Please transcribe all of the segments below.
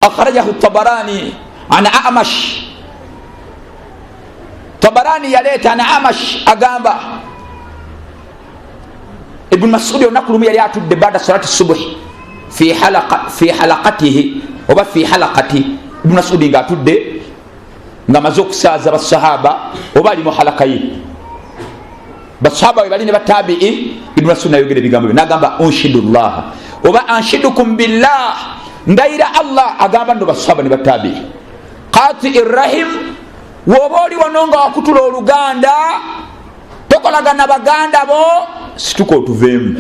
akhrajahu Tabarani ana Amash. Tabarani yaleta ana Amash agamba Ibn Mas'ud onakulumu yali atudde baada salati subuhi fi halaqatihi oba fi halaqati. Ibn Mas'ud nga atudde nga maze okusaaza basahaba oba ali mu halaka ye. Basahaba we bali ne batabi'i. Ibn Mas'ud nayogera ebigambo nagamba unshidullah oba anshidukum billah, ndayira Allah. Agamba ndo basahaba ne batabi'i qati irrahim, woba oli wano nga wakutula oluganda tokolagana baganda bo, situka otuveemu,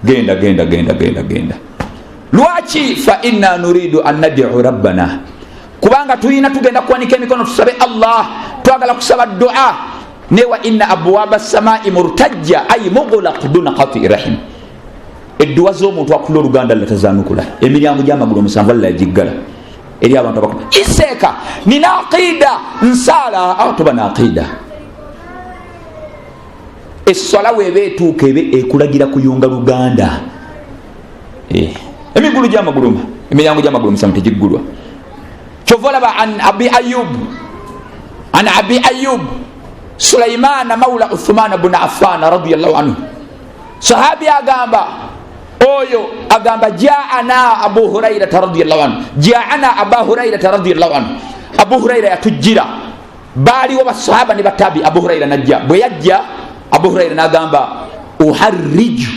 genda. Lwaki? Fa inna nuridu an nad'u rabbana, kubanga tulina tugenda kuwanika emikono tusabe Allah, twagala kusaba dua. Ne wa inna abwaba samai murtajja ay mughlaq duna qati rahim. Edduwa z'omuntu akula oluganda latazanukula, emiryango gy'amagulu omusanvu Allah yagiggala eri abantu abakulu. Iseka nina aqida nsala atuba na aqida. Essala weba etuuka ebe ekulagira kuyunga luganda. Emigulu gy'amagulu, emiryango gy'amagulu omusanvu tegiggulwa. Kyovola ba an abi ayub Sulaiman maula Uthman ibn Affan radiyallahu anhu. Sahabi agamba oyo agamba ja'ana Abu Hurairah radiyallahu anhu, ja'ana Abu Hurairah radiyallahu anhu. Abu Hurairah yatujira bali wa basahaba ne batabi. Abu Hurairah najja, bwe yajja Abu Hurairah nagamba uharriju,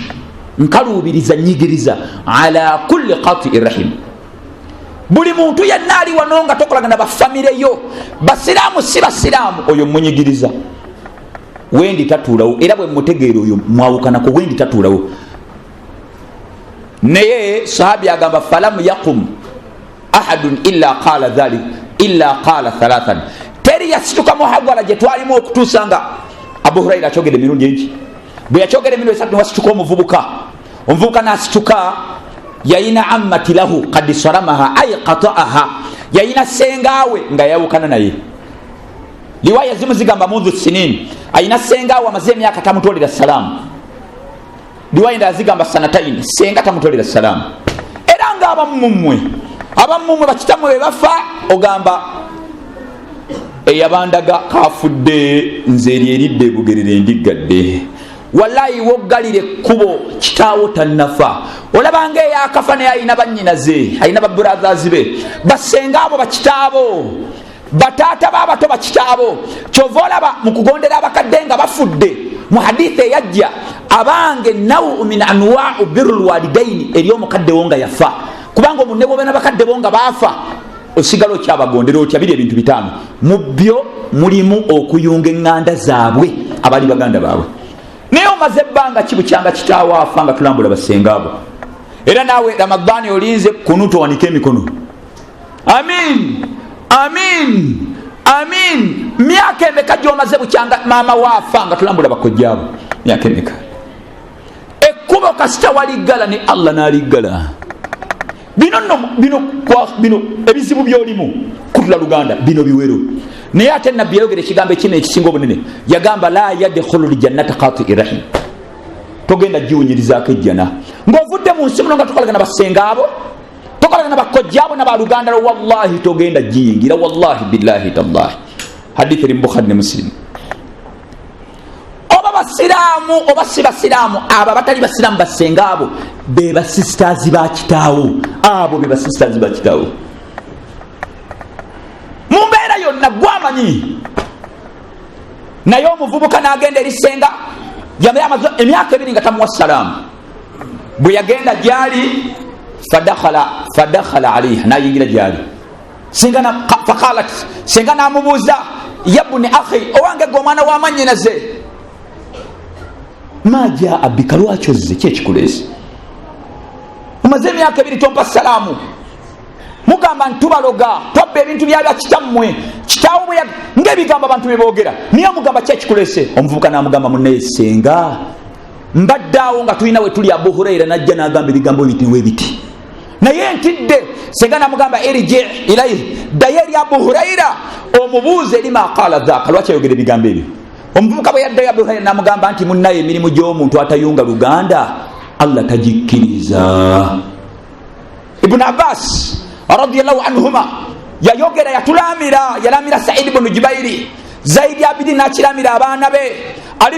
nkalubiriza nyigiriza ala kulli qati rahim, buli muntu yenna ali wano nga tokolagana bafamire yo, basiramu si basiramu, oyo munyigiriza. Wendi tatuulawo, era bwe mutegeera oyo mwawukanako, wendi tatuulawo. Naye sahabi agamba falam yaqum ahadun illa qala dhalik illa qala thalathan, teri yasituka muhawala gye twalimu okutuusa Abu Hurairah akyogedde emirundi enki. Bwe yakyogedde emirundi esatu wasituka omuvubuka n'asituka. Yayina ammati lahu qad saramaha ay qata'aha, yayina sengawe nga yawukana naye. Liwaya zimu zigamba mudhu sinin, ayina sengawe amaze emyaka tamutolera salamu. Liwaya nda zigamba sanataini, senga tamutolera salamu. Era nga abammumwe bakitamwe be bafa ogamba eyabandaga kafudde nze eridde bugerere ndigadde. Wallahi wogalire kubo kitawo tannafa, olabanga eyakafa naye ayina bannyinaze, ayina babrothers be, basenga abo bakitaabo, batata babato bakitaabo. Kyova olaba mu kugondera abakadde nga bafudde mu hadisi eyajja abange nawu min anwa'u birrul walidaini, eri omukadde wo nga yafa, kubanga omunne bw'obeera bakadde bo nga baafa osigala okyabagondera otya. Biri ebintu bitaano, mu byo mulimu okuyunga eŋŋanda zaabwe abali baganda baabwe. Naye omaze ebbanga kibukyanga kitaawo afa nga tulambula basenga abo. Era naawe Ramadhani olinze kunuto wanike emikono. Amin. Myaka emeka gy'omaze bukyanga maama waafa nga tulambula bakojja abo? Myaka emeka? Ekkubo kasita waliggala ne Allah n'aliggala. Bino ebizibu by'olimu kutula luganda bino biwero. Naye ate nabbi yayogera ekigambo ekino ekisinga obunene, yagamba la yadkhulu ljannata qati rahim, togenda giwunyirizaako ejjana ng'ovudde mu nsi muno nga tokolagana basenga abo, tokolagana bakojja abo nabaluganda lo, wallahi togenda giyingira, wallahi billahi tallahi. Hadithi eri mu Bukhari ne Muslim. Oba basiraamu oba si basiraamu, abo abatali basiraamu basenga abo be basisters ba kitaawo, abo be basisters ba kitaawo. Mumbeera yonna gwamanyi. Naye omuvubuka n'agenda erisenga yamaze emyaka 2 nga tamuwa salaamu. Bwe yagenda gyali fadakhala alayha, nayingira gyali. Faqalat, senga n'amubuuza yabni akhi, owange gwe omwana w'amannyinaze, ma jaa bika, lwaki ozze, ki ekikuleese? Omaze emyaka 2 tompa salaamu, mugamba ntubaloga tobba ebintu byabya kitammwe, kitaawo bwe ng'ebigambo abantu bye boogera, niye mugamba ki ekikuleese? Omuvubuka n'amugamba munne senga, mbadde awo nga tulina we tuli Abu Hurairah najja n'agamba ebigambo biti. Naye ntidde, senga n'amugamba irji ilayhi, ddayo eri Abu Hurairah omubuuze lima qaala dhaaka, lwaki ayogera ebigambo ebyo. Omuvubuka bwe yaddayo Abu Hurairah n'amugamba nti munnaye emirimu gy'omuntu atayunga luganda Allah tagikkiriza. Ibn Abbas radiyallahu anhuma yayogera yalamira Sa'id ibn Jubairi, Zaidi abidi nakiramira abaana be, Ali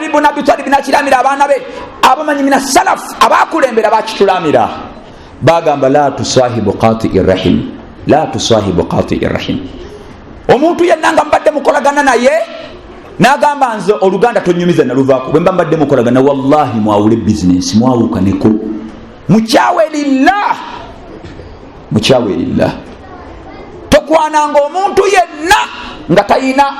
ibn Abi Talib nakiramira abaana be, abamanyi mina salaf abakulembera bakitulamira, bagamba la tusahibu qati'ir rahim, la tusahibu qati'ir rahim. Omuntu yenna nga mbadde mukolagana naye n'agamba nze oluganda tonyumiza naluvaako, bwe mba mbadde mukolagana wallahi mwawule bizinesi mwawukaneko, mukyawe lillah. Tokwananga omuntu yenna nga tayina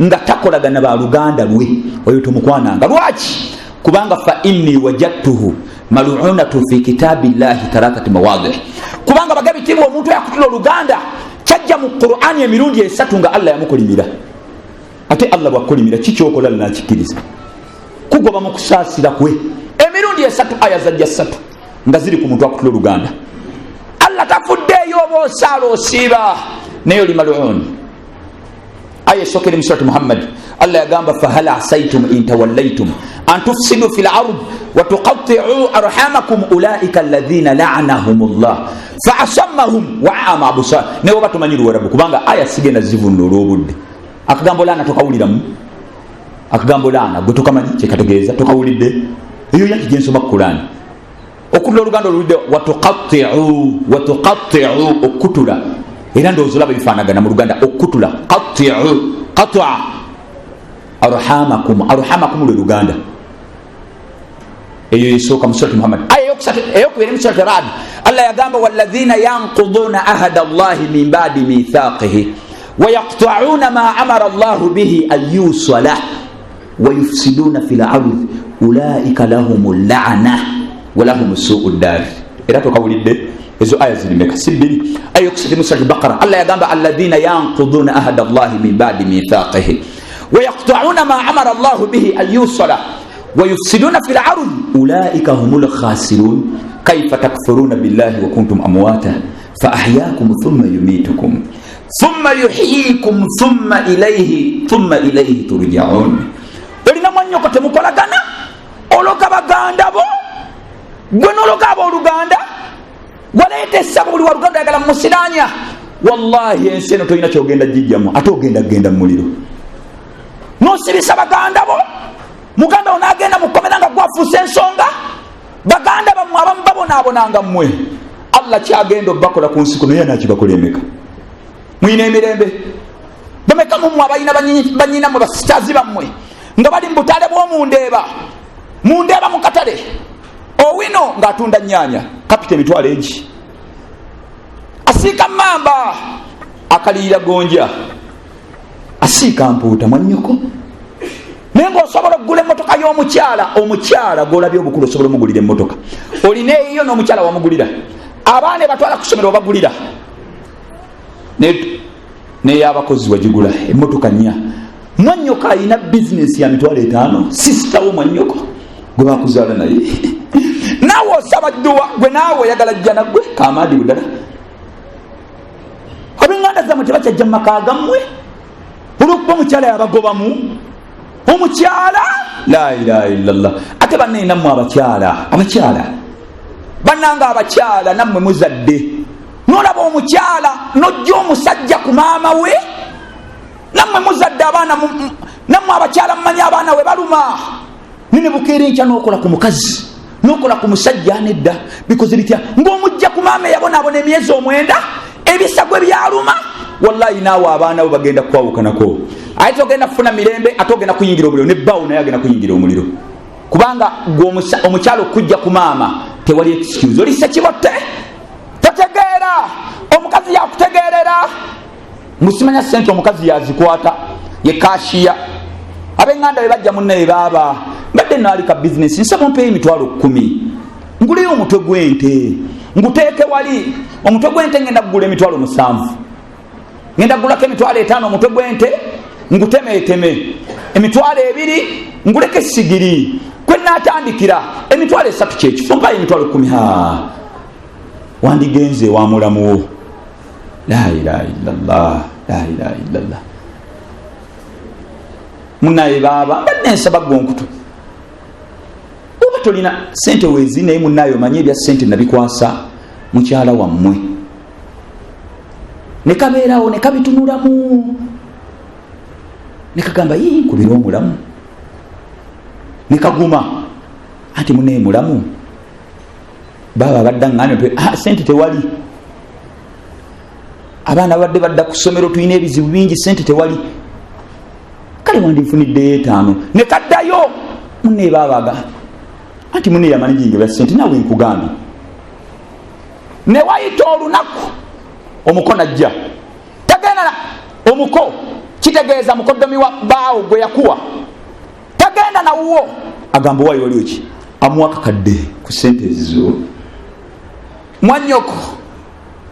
nga takolagana ba luganda lwe, oyo tomukwananga. Lwaki? Kubanga fa inni wajadtuhu mal'unatu fi kitabillahi thalathati mawadhi, kubanga bagabitibwa omuntu yakutula oluganda kyajja mu Qur'ani emirundi 3 nga Allah yamukolimira. Ate Allah bwakolimira kikyokola nakikiriza kugoba mu kusaasira kwe, emirundi 3 aya zajja 3 nga ziri ku muntu akutula oluganda. Allah tafuddeyo oba osaala osiiba nayo li mal'un. Aya sokeri mu surati Muhammad, Allah yagamba fahal asaytum in tawallaytum an tufsidu fil ard wa tuqatti'u arhamakum ulaika alladhina la'anahumullah fa'asammahum wa a'ama absar. Nayo batumanyiru warabu kubanga aya sigenda zivunno olwobudde. Akagambo lana tokawuliramu, akagambo lana gwe tokamanyi kyekategeeza tokawulidde, eyo yaki gensoma ku Qur'an. Okutula oluganda olulidde wa tuqatti'u okutula, era ndowooza bifaanagana mu luganda okutula, qat'a arhamakum lwe luganda. Eyo esooka mu surati Muhammad. Aya eyokubiri mu surati Ra'd, Allah yagamba walladhina yanquduna ahada Allahi min ba'di mithaqihi wa yaqta'una ma amara Allahu bihi an yusala wa yufsiduna fil ardi ulaika lahumul la'na wa lahumus su'ud dar. Era tokawulidde ezo aya zirimeka sibiri. Aya yokusatu mu surati Baqara, Allah yagamba alladhina yanquduna ahada Allahi min ba'di mithaqihi wa yaqta'una ma amara Allahu bihi an yusala wa yufsiduna fil ardi ulaika humul khasirun kayfa takfuruna billahi wa kuntum amwata fa ahyaakum thumma yumitukum thumma yuhyikum thumma ilayhi turja'un. Olina mwanyoko temukolagana oloka baganda bo gwe noloka abooluganda waleeta essabo buli waluganda yagala musiranya. Wallahi ensi eno tolina kyogenda jijjamu, ate ogenda genda mu muliro nosibisa baganda bo. Muganda onagenda mukomera nga gwafuuse ensonga, baganda bamwe abamu babonaabonanga mmwe. Allah kyagenda obakola ku nsi kuno yana kibakola emeka. Mwine emirembe bameka mumwe abalina banyina mwe basitazi bammwe nga bali mu butale bw'omundeeba mu katale, owino ng'atunda nnyanya kapita emitwalo egi, asiika mamba akaliyira gonja, asiika mpuuta mwannyoko. Naye ng'osobola okugula emmotoka y'omukyala gw'olabye obukulu osobola omugulira emmotoka, olina eyiyo n'omukyala wamugulira, abaana batwala ku ssomero wabagulira, n'ey'abakozi wagigula emmotoka nnya. Mwannyoko alina bizinesi ya mitwalo 5, sisita wo mwannyoko gwe bakuzaala naye naawe osaba dduwa, gwe naawe oyagala jja naggwe kamaadi buddala. Ab'enganda zammwe tebakyajja mu maka gammwe olw'okuba omukyala yabagobamu. Omukyala la ilaha illallah. Ate banne nammwe abakyala bannanga abakyala nammwe muzadde, nolaba omukyala nojja omusajja ku maama we, nammwe muzadde abaana, nammwe abakyala mumanyi abaana we baluma. Nene bukeera enkya n'okola ku mukazi n'okola ku musajja nedda, bikoze bitya ng'omujja ku maama eyabonaabona emyezi 9 ebisagwe byaluma. Wallahi naawe abaana bo bagenda kwawukanako. Ate ogenda kufuna mirembe, ate ogenda kuyingira omuliro, ne bbawo naye agenda kuyingira omuliro, kubanga omukyala okujja ku maama tewali excuse. Oli sekibotte totegeera, omukazi yakutegeerera. Musimanya sente omukazi yazikwata ye kashiya. Ab'enganda be bajja munne baaba mbadde naali ka business, nsaba mpeeyo emitwalo 10 nguleyo omutwe gw'ente nguteeke wali. Omutwe gw'ente ngenda kugula emitwalo 7, ngenda kugulako emitwalo 5 omutwe gw'ente ngutemeeteme, emitwalo 2 nguleke sigiri, kwe naatandikira emitwalo 3 kyekifo, mpayo emitwalo 10. Wandigenze wa mulamuwo. La ilaha illallah, la ilaha illallah. Munaye baaba mbadde nsaba gonkutu, oba tolina sente weezi naye munaye omanye ebya sente nabikwasa mukyala wammwe. ne kabeerawo ne kabitunulamu ne kagamba nkubira omulamu ne kaguma ati munaye mulamu baba baddaŋŋaane sente tewali abaana badde badda ku ssomero tulina ebizibu bingi sente tewali kale wandinfuniddeyo 5 ne kaddayo munaye babaga anti munaye yamanyi jingebya sente nawe nkugambye ne wayita olunaku omuko najja tagenda omuko kitegeeza mukoddomi wa baawo gwe yakuwa tagenda nawuwo agamba wayi waliwo ki amuwa kakadde ku sente ezo mwanyoko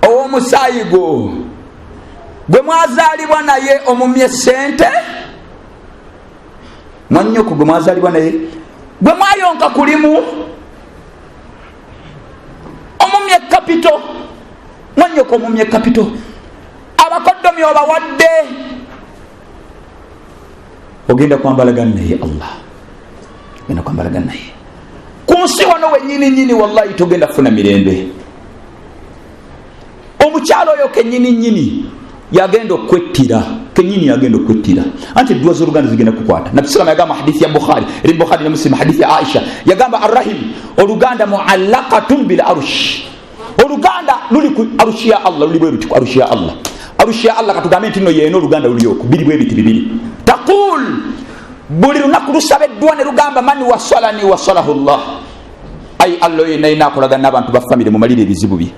ow'omusaayi gwo gwe mwazaalibwa naye omumye sente mwanyoko gwe mwazaalibwa naye gwe mwayonka kulimu omumye kapito mwanyoko omumye kapito abakoddomi obawadde ogenda kwambalagana naye Allah ogenda kwambalagana naye ku nsi wano wennyini wallahi togenda kufuna mirembe omukyalo oyo kennyini yagenda okwettira kenyini yagenda okwettira anti edduwa z'oluganda zigenda kukwata nabisalamu yagamba hadithi ya Bukhari eri Bukhari ne Muslim hadithi ya Aisha yagamba arrahim oluganda muallaqatun bil arsh oluganda luli ku arushi ya Allah luli bwe ku arushi ya Allah arushi ya Allah katugambe nti no yeno oluganda lulioko biri bwe biti bibiri taqul buli lunaku lusabeddwa ne lugamba man wasalani wasalahu Allah ay Allah yena inakolagana n'abantu ba family mu malire ebizibu bye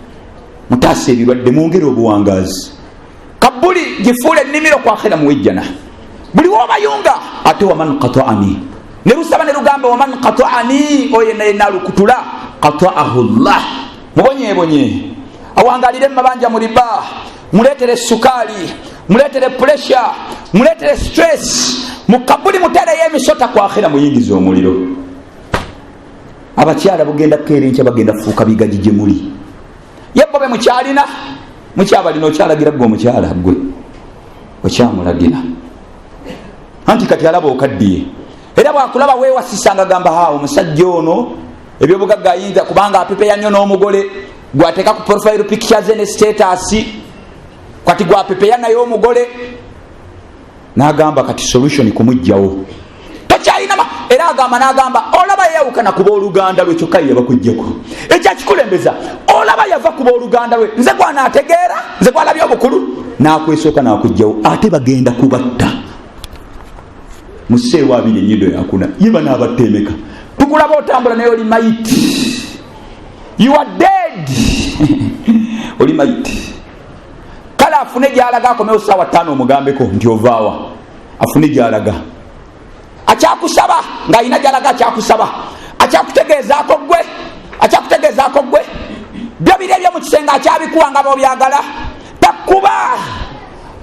mutaase ebirwadde mwongere obuwangazi kabuli gifuule ennimiro kwa akhira muwejjana buli wobayunga ate waman qata'ani ne lusaba ne lugamba waman qata'ani oye naye nalukutula qata'ahu Allah mubonye awangalire mabanja muliba muletere sukali muletere pressure muletere stress mukabuli mutere yemisota kwa akhira muyingiza omuliro abakyala bugenda kerencha bagenda fuuka bigajije muli yebobe mukyalina mukyabalina okyalagira gwe omukyala gwe okyamulagira anti kati alaba okaddiye era bwakulaba weewasisanga gamba haawo omusajja ono ebyobugagga ayinza kubanga apepeya nnyo n'omugole gwateeka ku profile pictures ne status kati gwapepeya naye omugole n'agamba kati solution kumujjawo tokyayinama era agamba n'agamba olaba yeyawukana kuba oluganda lwe kyokka yebakujjeko ekyakikulembeza olaba yava kuba oluganda lwe nze gwanaategeera nze gwalabye obukulu n'akwesooka n'akujjawo ate bagenda kubatta museewo 2 ennyindo yakuna yiba n'abattemeka tukulaba otambula naye oli maiti you are dead oli maiti kale afune gyalaga akomewo ssaawa 5 omugambeko nti ovaawa afune gyalaga akyakusaba ng'alina gyalaga akyakusaba akyakutegeezaako gwe byo biri ebyo mu kisenge akyabikuwa nga bobyagala takkuba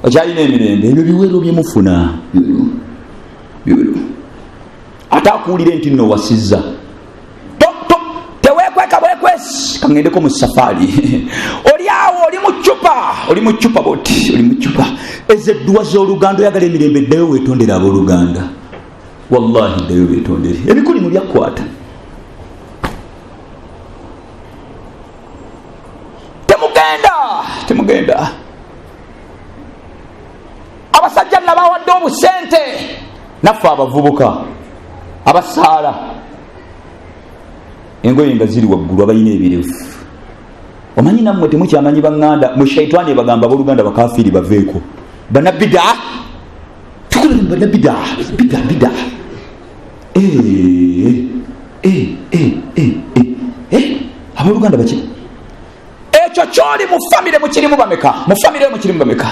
okyalina emirembe ebyo biwero byemufuna biwero ate akuwulire nti nno wasizza teweekweka bwekwesi kaŋŋendeko mu safaari oli awo oli mu ccupa boti oli mu ccupa ezo edduwa z'oluganda oyagala emirembe ddayo weetondere abooluganda wallahi ddayo weetondere ebikuli mu byakwata temugenda abasajja nabawadde obusente naffe abavubuka abasaala engoye nga ziri waggulu abalina ebirevu omanyi nammwe temukyamanyi baŋŋanda mu shaitani bagamba abooluganda bakafiiri baveeko banabida banabida bida abooluganda baki ekyo kyoli mu famire mukirimu bameka mu famire yo mukirimu bameka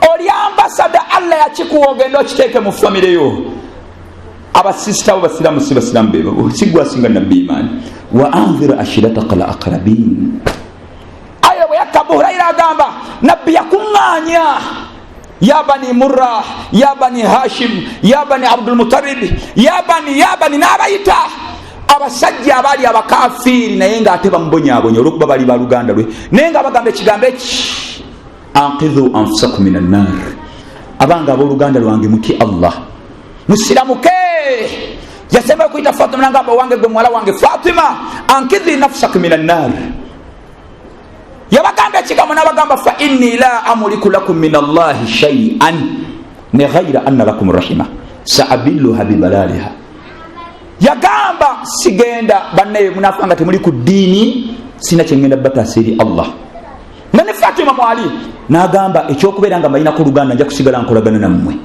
oli ambasada Allah yakikuwa ogenda okiteeke mu famire yo abasisita bo basiramu si basiramu bebo sigwasinga nabbi imani wa anzira ashirataka al aqrabin ayo yakabura ila gamba nabbi yakuŋŋaanya ya bani murra ya bani hashim ya bani abdul muttalib ya bani n'abayita abasajja abaali abakafiiri naye ng'ate bamubonyaabonya olw'okuba bali baluganda lwe naye nga bagamba ekigambo eki anqidhu anfusakum min annar abanga abooluganda lwange muti Allah musiramuke yasemba okuyita Fatima nangamba wange gwe muwala wange Fatima ankidhi nafsaka min annar yabagamba ekigambo kamwe n'abagamba fa inni la amuliku lakum min allahi shay'an ne ghayra anna lakum rahima sa'abilluha bibalaliha. Yagamba sigenda banne munafanga temuli ku dini sina kyengenda batasiri Allah. Nane Fatima mwali nagamba ekyokubeera nga mayina ku luganda nja kusigala nkolagana nammwe.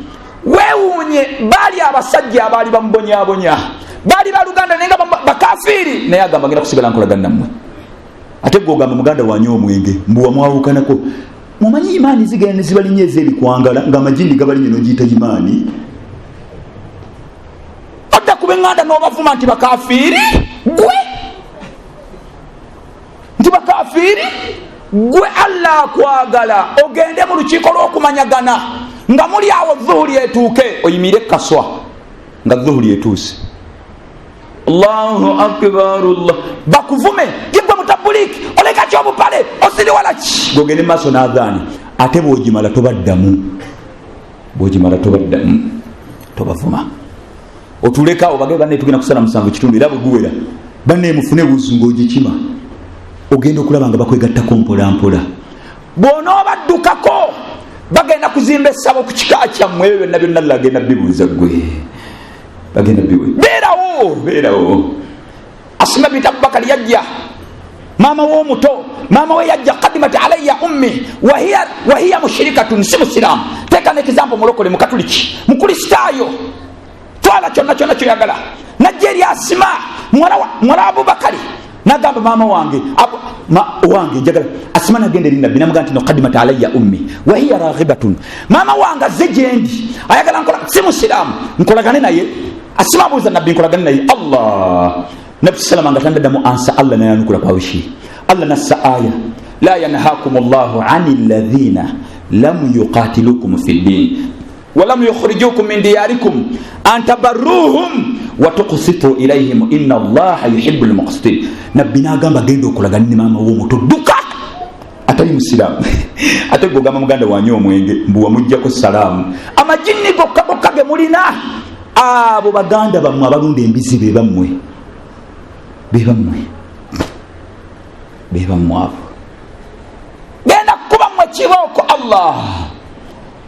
Weewunye bali abasajja abali bambonyabonya bali baluganda nenga bakafiri naye agamba ngenda kusigala nkolagana nammwe. Ate gogamba muganda wanyo omwenge mbuwa mwawukanako mumanyi imani zigenda zibalinye ezeri kwangala nga amajindi gabalinye nogiyita imani. Odda kubenganda n'obavuma nti bakafiri gwe nti bakafiri gwe Allah kwagala ogende mu lukiiko lw'okumanyagana nga muli awo dhuhuri etuuke oyimire kaswa nga dhuhuri etuuse. Allahu akbar Allah bakuvume gibwe mutabuliki oleka kyobupale osiri wala ki gogende maso n'adhaani ate bw'ogimala tobaddamu tobavuma otuleka obage banne tugenda kusala musanvu kitundu era bweguwera banne mufune buzungu ogikima ogenda okulaba nga bakwegattako mpolampola. Bw'onoobaddukako bagenda kuzimba essabo ku kika kyammwe ebyo byonna byonna lagenda bibuuza gwe bagenda biwe beerawo. Asma bint Abubakar yajja mama w'omuto mama we yajja qadimat alayya ummi wa hiya mushrikatun si musiramu. Teeka n'ekizampo mulokole mukatuliki mukristaayo twala kyonna kyoyagala najja eri Asma mwala wa Abubakari nagamba mama wange njagala. Asma nagenda eri nabbi namugamba nti no qadimat alayya ummi wa hiya raghibatun mama wange azze gyendi ayagala nkola si musiramu nkolagane naye. Asma abuuza nabbi nkolagane naye. Allah nabbi salama nga tandaddamu ansa Allah nayanukula kwawishi. Allah nassa aya la yanhaakum Allahu anil ladhina lam yuqatilukum fid din wa lam yukhrijukum min diyarikum an tabarruhum wa tuqsitu ilayhim inna Allaha yuhibbul muqsitin. Nabbi nagamba genda okolagana ne mama w'omuto dduka atali musiramu ate gogamba muganda wanyo omwenge mbuwa mujjako salaamu amajinni gokka ge mulina abo baganda bammwe abalunda embizi be bammwe abo genda kuba mmwe kibooko Allah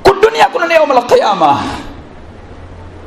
ku duniya kuno ne yawmal qiyamah